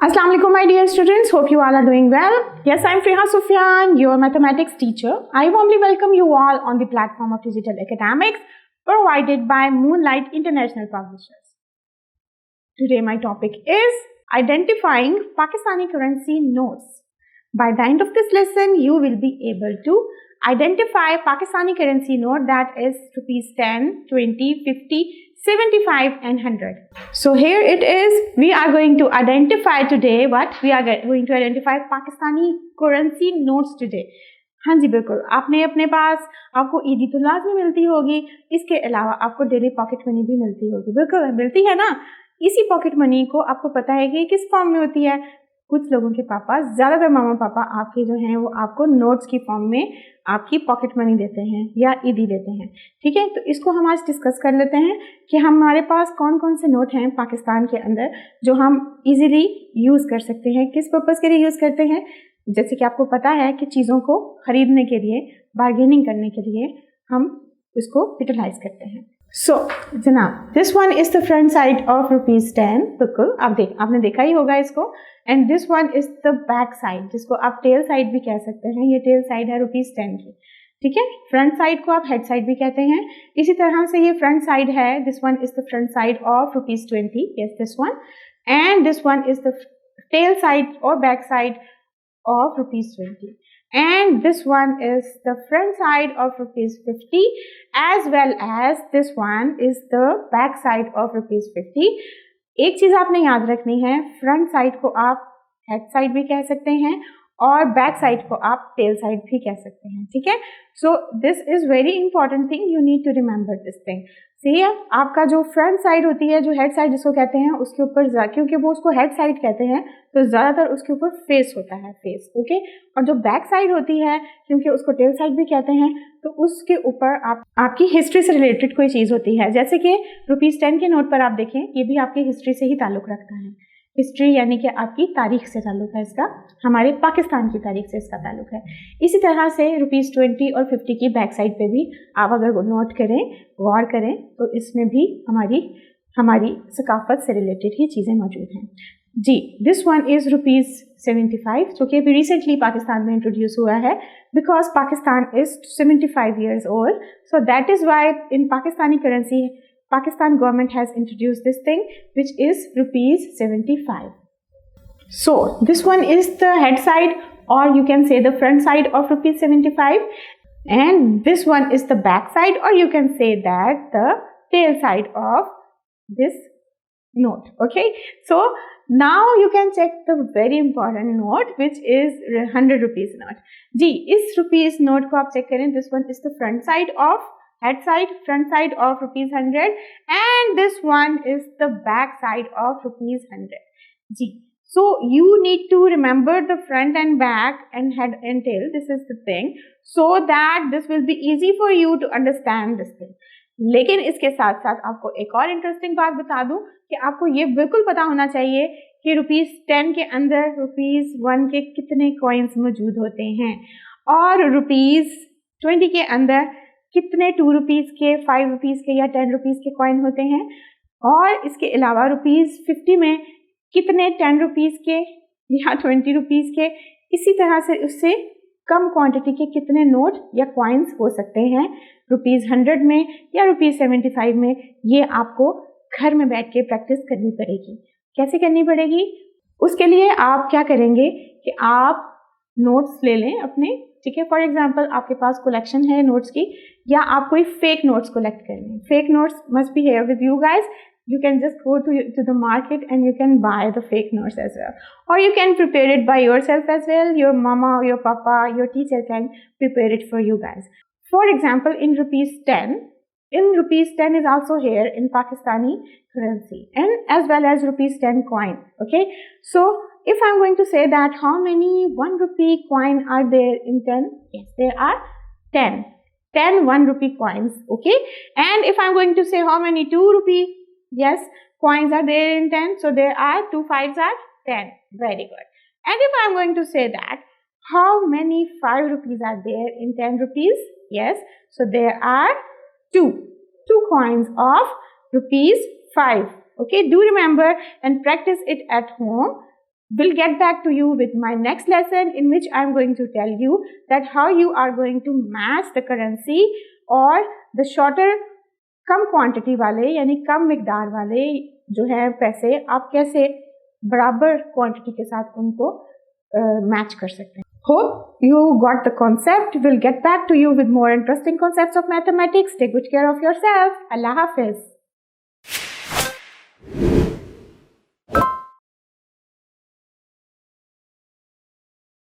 Assalamu alaikum my dear students, hope you all are doing well. Yes, I am Freha Sufyan, your mathematics teacher. I warmly welcome you all on the platform of Digital Academics provided by Moonlight International Publishers. Today my topic is identifying Pakistani currency notes. By the end of this lesson, you will be able to identify Pakistani currency note that is rupees 10, 20, 50, 75 and 100. So here it is. We are going to identify today what? We are going to identify Pakistani currency notes today. हाँ जी बिल्कुल, आपने अपने पास आपको ईदी तो लाजमी मिलती होगी, इसके अलावा आपको डेली पॉकेट मनी भी मिलती होगी। बिल्कुल मिलती है ना। इसी पॉकेट मनी को आपको पता है कि किस फॉर्म में होती है। कुछ लोगों के पापा, ज़्यादातर मामा पापा आपके जो हैं वो आपको नोट्स की फॉर्म में आपकी पॉकेट मनी देते हैं या ईदी देते हैं। ठीक है, तो इसको हम आज डिस्कस कर लेते हैं कि हमारे पास कौन कौन से नोट हैं पाकिस्तान के अंदर जो हम इजीली यूज़ कर सकते हैं। किस पर्पज़ के लिए यूज़ करते हैं? जैसे कि आपको पता है कि चीज़ों को खरीदने के लिए, बार्गेनिंग करने के लिए हम इसको यूटिलाइज करते हैं। सो जनाब, this one is the front side of rupees 10। बिल्कुल आपने देखा ही होगा इसको। And this one is the back side, जिसको आप टेल साइड भी कह सकते हैं। ये टेल साइड है रुपीज 10 की। ठीक है, फ्रंट साइड को आप हेड साइड भी कहते हैं। इसी तरह से ये फ्रंट साइड है। This one is the front side of rupees 20। Yes, this one. And this one is the tail side और back side of rupees 20, and this one is the front side of rupees 50, as well as this one is the back side of rupees 50. एक चीज आपने याद रखनी है, front side को आप head side भी कह सकते हैं और बैक साइड को आप टेल साइड भी कह सकते हैं। ठीक है, so this is very important thing, you need to remember this thing. सही है, आपका जो फ्रंट साइड होती है, जो हेड साइड जिसको कहते हैं, उसके ऊपर क्योंकि वो उसको हेड साइड कहते हैं तो ज़्यादातर उसके ऊपर फेस होता है, फेस। ओके, और जो बैक साइड होती है, क्योंकि उसको टेल साइड भी कहते हैं, तो उसके ऊपर आपकी हिस्ट्री से रिलेटेड कोई चीज़ होती है। जैसे कि रुपीज़ 10 के नोट पर आप देखें, ये भी आपकी हिस्ट्री से ही ताल्लुक़ रखता है। हिस्ट्री यानी कि आपकी तारीख से ताल्लुक़ है इसका, हमारे पाकिस्तान की तारीख से इसका ताल्लुक़ है। इसी तरह से रुपीज़ 20 और 50 की बैक साइड पे भी आप अगर नोट करें, गौर करें, तो इसमें भी हमारी सकाफत से रिलेटेड ही चीज़ें मौजूद हैं जी। दिस वन इज़ रुपीज़ 75, जो कि अभी रिसेंटली पाकिस्तान में इंट्रोड्यूस हुआ है, because Pakistan is 75 years old. So that is why in Pakistani currency Pakistan government has introduced this thing, which is rupees 75. So this one is the head side, or you can say the front side of rupees 75, and this one is the back side, or you can say that the tail side of this note. Okay, so now you can check the very important note, which is 100 rupees note. जी, इस rupees note को आप check करें। This one is the front side of head side, front side of rupees 100, and this one is the back side of rupees 100. Ji, so you need to remember the front and back and head and tail. This is the thing, so that this will be easy for you to understand this thing. लेकिन इसके साथ साथ आपको एक और interesting बात बता दूं कि आपको ये बिल्कुल पता होना चाहिए कि रुपीज 10 के अंदर रुपीज 1 के कितने कॉइन्स मौजूद होते हैं और रुपीज 20 के अंदर कितने 2 रुपीज़ के, 5 रुपीज़ के या 10 रुपीज़ के कॉइन होते हैं, और इसके अलावा रुपीज़ 50 में कितने 10 रुपीज़ के या 20 रुपीज़ के, इसी तरह से उससे कम क्वांटिटी के कितने नोट या कॉइन्स हो सकते हैं रुपीज़ 100 में या रुपीज़ 75 में। ये आपको घर में बैठ के प्रैक्टिस करनी पड़ेगी। कैसे करनी पड़ेगी? उसके लिए आप क्या करेंगे कि आप नोट्स ले लें अपने। ठीक है, फॉर एग्जाम्पल आपके पास कलेक्शन है नोट्स की, या आप कोई फेक नोट्स कलेक्ट कर लें। Fake notes must be here with you guys. You can just go to the market and you can buy the fake notes as well, or you can prepare it by yourself as well. Your mama, your papa, your teacher can prepare it for you guys. For example, in rupees 10 is also here in Pakistani currency, and as well as rupees 10 coin. Okay, so if I'm going to say that how many 1 rupee coin are there in 10? Yes, there are 10 1 rupee coins. Okay, and if I'm going to say how many 2 rupee, yes, coins are there in 10, so there are 2 5s are 10. Very good. And if I'm going to say that how many 5 rupees are there in 10 rupees? Yes, so there are 2 coins of rupees 5. Okay, do remember and practice it at home. We'll get back to you with my next lesson, in which I'm going to tell you that how you are going to match the currency और the shorter come quantity वाले यानी कम मिकदार वाले जो है पैसे आप कैसे बराबर क्वांटिटी के साथ उनको मैच कर सकते हैं. Hope you got the concept. We'll get back to you with more interesting concepts of mathematics. Take good care of yourself. Allah Hafiz.